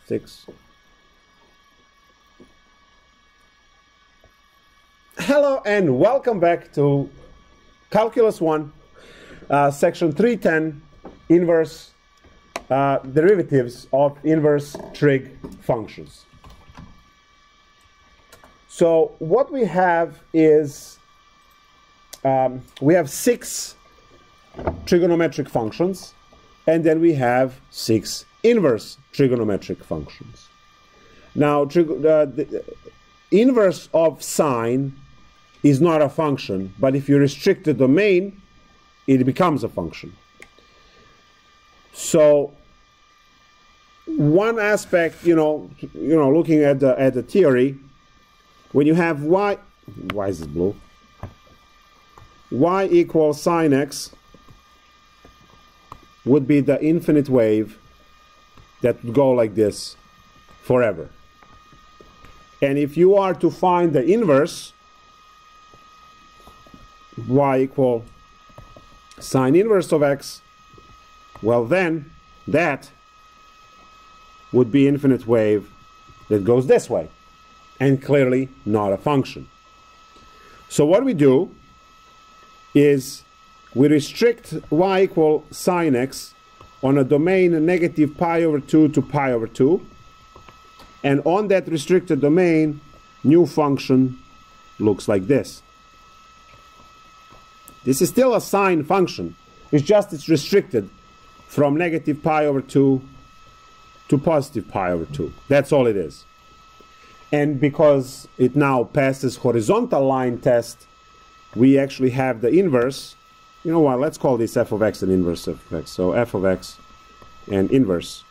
6. Hello and welcome back to Calculus 1, section 310, inverse derivatives of inverse trig functions. So what we have is, we have 6 trigonometric functions, and then we have 6 inverse trigonometric functions. Now, the inverse of sine is not a function, but if you restrict the domain, it becomes a function. So one aspect, looking at the theory, when you have y, why is it blue? Y equals sine x would be the infinite wave that would go like this forever. And if you are to find the inverse, y equal sine inverse of x, well then that would be infinite wave that goes this way, and clearly not a function. So what we do is we restrict y equal sine x on a domain negative pi over 2 to pi over 2, and on that restricted domain, new function looks like this. This is still a sine function, it's restricted from negative pi over 2 to positive pi over 2. That's all it is. And because it now passes horizontal line test, we actually have the inverse. You know what, let's call this f of x and inverse of x. So f of x and inverse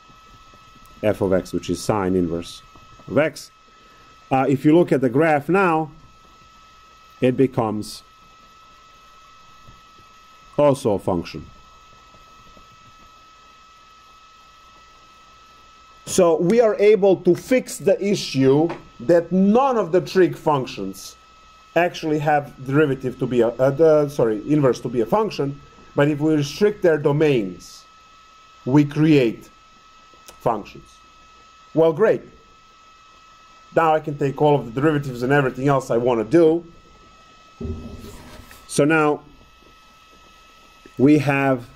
f of x, which is sine inverse of x. If you look at the graph now, it becomes also a function. So we are able to fix the issue that none of the trig functions actually have derivative to be inverse to be a function, but if we restrict their domains, we create functions. Well, great. Now I can take all of the derivatives and everything else I want to do. So now we have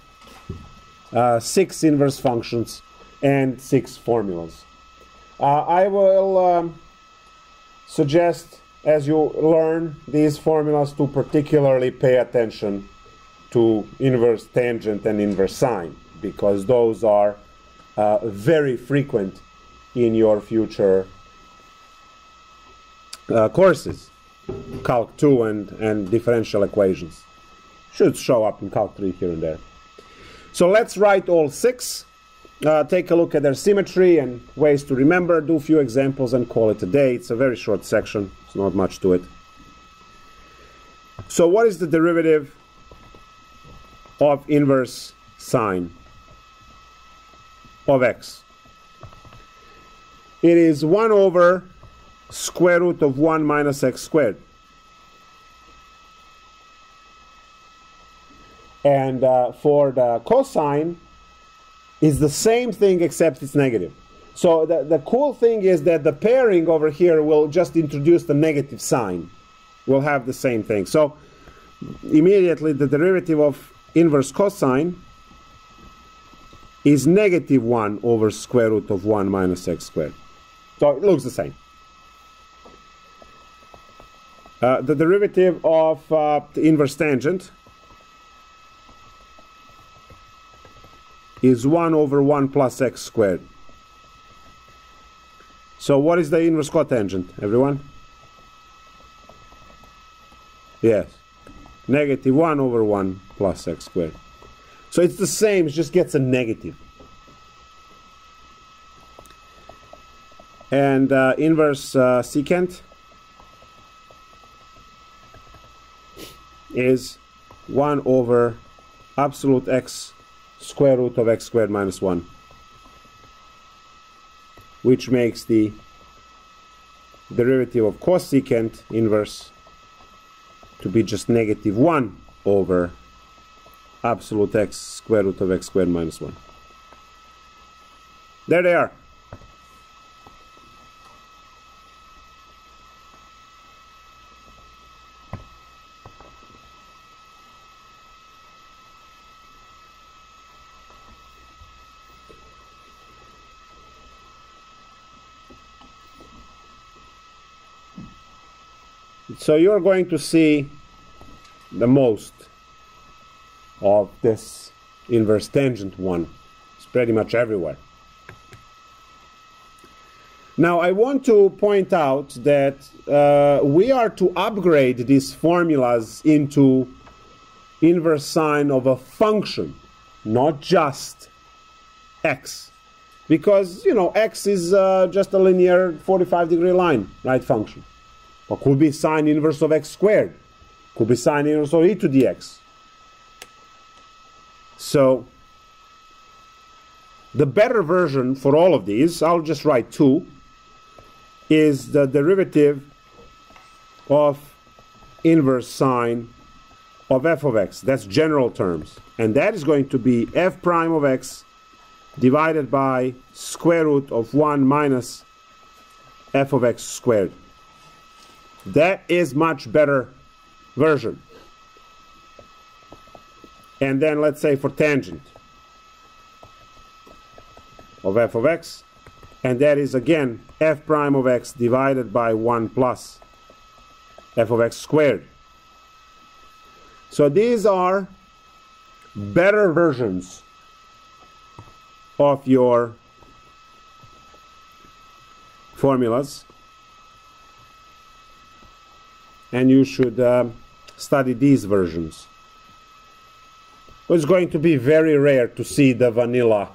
6 inverse functions and 6 formulas. I will suggest, as you learn these formulas, to particularly pay attention to inverse tangent and inverse sine, because those are very frequent in your future courses. Calc 2 and differential equations should show up in Calc 3 here and there. So let's write all 6. Take a look at their symmetry and ways to remember, do a few examples and call it a day. It's a very short section, there's not much to it. So what is the derivative of inverse sine of x? It is 1 over square root of 1 minus x squared. And for the cosine, is the same thing except it's negative. So the cool thing is that the pairing over here will just introduce the negative sign. We'll have the same thing. So immediately the derivative of inverse cosine is negative 1 over square root of 1 minus x squared. So it looks the same. The derivative of the inverse tangent is 1 over 1 plus x squared. So what is the inverse cotangent, everyone? Yes, negative 1 over 1 plus x squared. So it's the same, it just gets a negative. And inverse secant is 1 over absolute x square root of x squared minus 1, which makes the derivative of cosecant inverse to be just negative 1 over absolute x square root of x squared minus 1. There they are. So you're going to see the most of this inverse tangent one. It's pretty much everywhere. Now I want to point out that we are to upgrade these formulas into inverse sine of a function, not just x. Because, you know, x is just a linear 45-degree line, right, function. But could be sine inverse of x squared. Could be sine inverse of e to the x. So, the better version for all of these, I'll just write 2, is the derivative of inverse sine of f of x. That's general terms. And that is going to be f prime of x divided by square root of 1 minus f of x squared. That is much better version. And then let's say for tangent of f of x, and that is again f prime of x divided by 1 plus f of x squared. So these are better versions of your formulas, and you should study these versions. It's going to be very rare to see the vanilla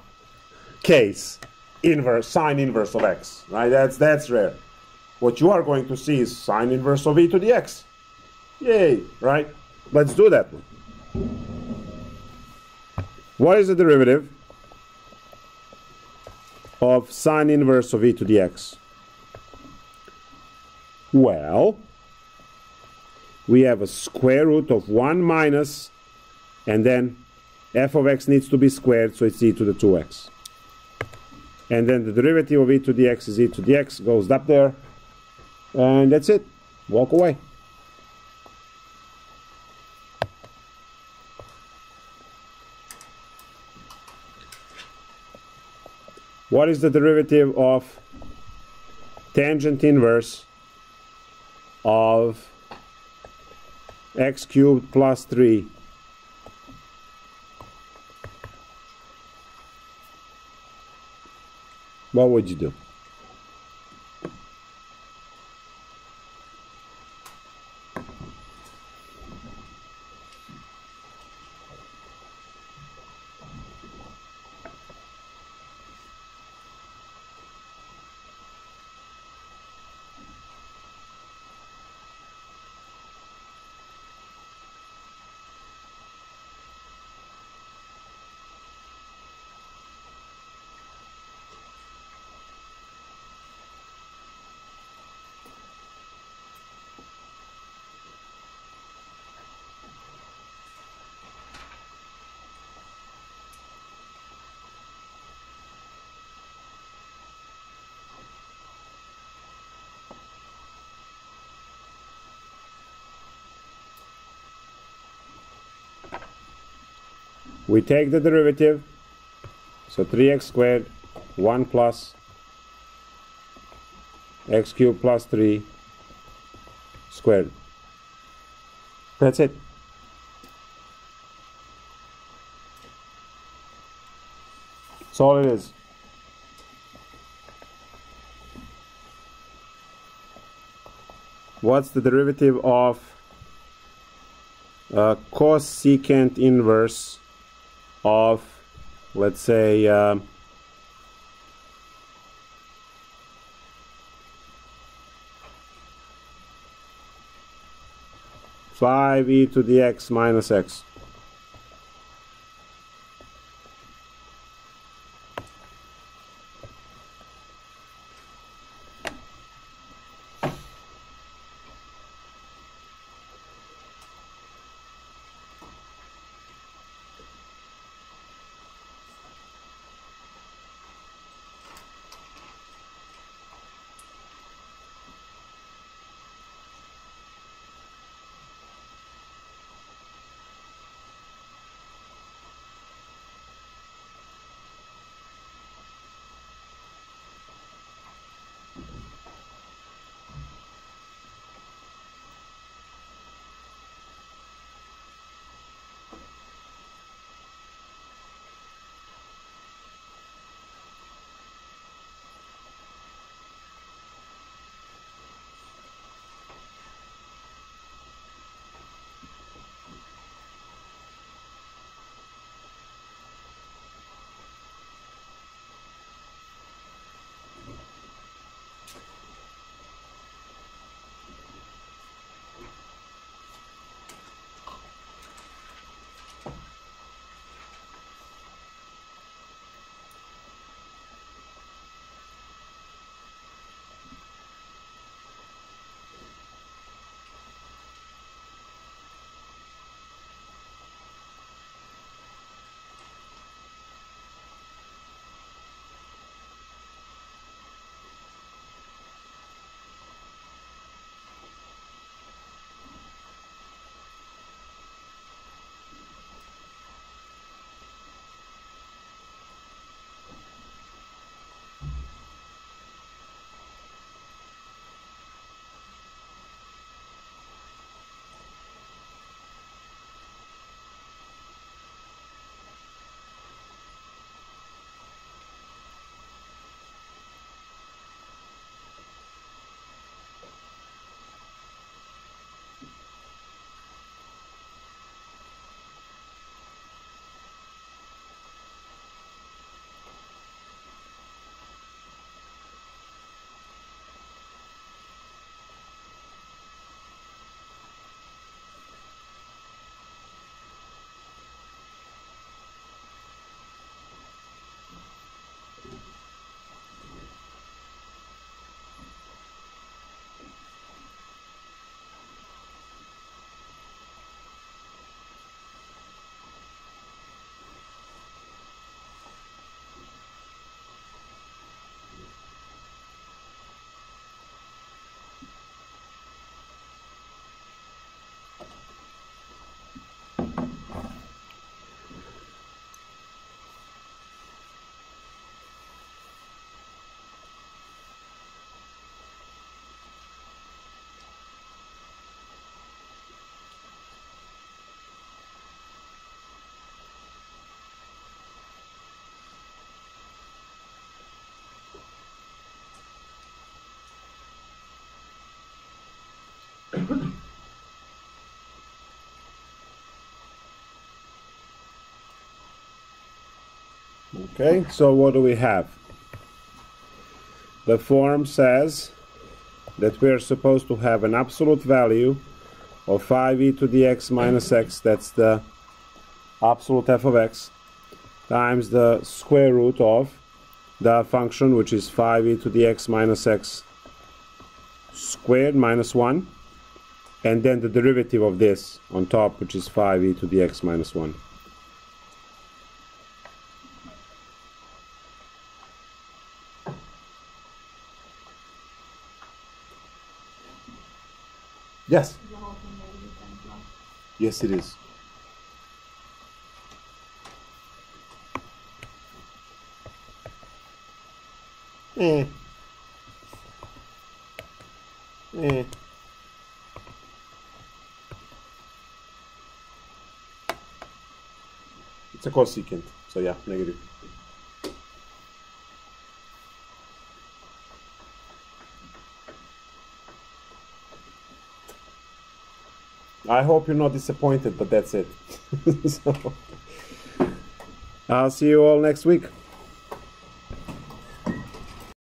case inverse, sine inverse of x, right? That's rare. What you are going to see is sine inverse of e to the x. Yay, right? Let's do that one. What is the derivative of sine inverse of e to the x? Well, we have a square root of 1 minus, and then f of x needs to be squared, so it's e to the 2x. And then the derivative of e to the x is e to the x, goes up there, and that's it. Walk away. What is the derivative of tangent inverse of x cubed plus 3 what would you do? We take the derivative, so 3x squared, 1 plus x cubed plus 3 squared. That's it. That's all it is. What's the derivative of cosecant inverse of, let's say, 5e to the x minus x? Okay, so what do we have? The form says that we are supposed to have an absolute value of 5e to the x minus x, that's the absolute f of x, times the square root of the function, which is 5e to the x minus x squared minus 1, and then the derivative of this on top, which is 5e to the x minus 1. Yes? Yes, it is. It's a cosecant, so yeah, negative. I hope you're not disappointed, but that's it. So, I'll see you all next week.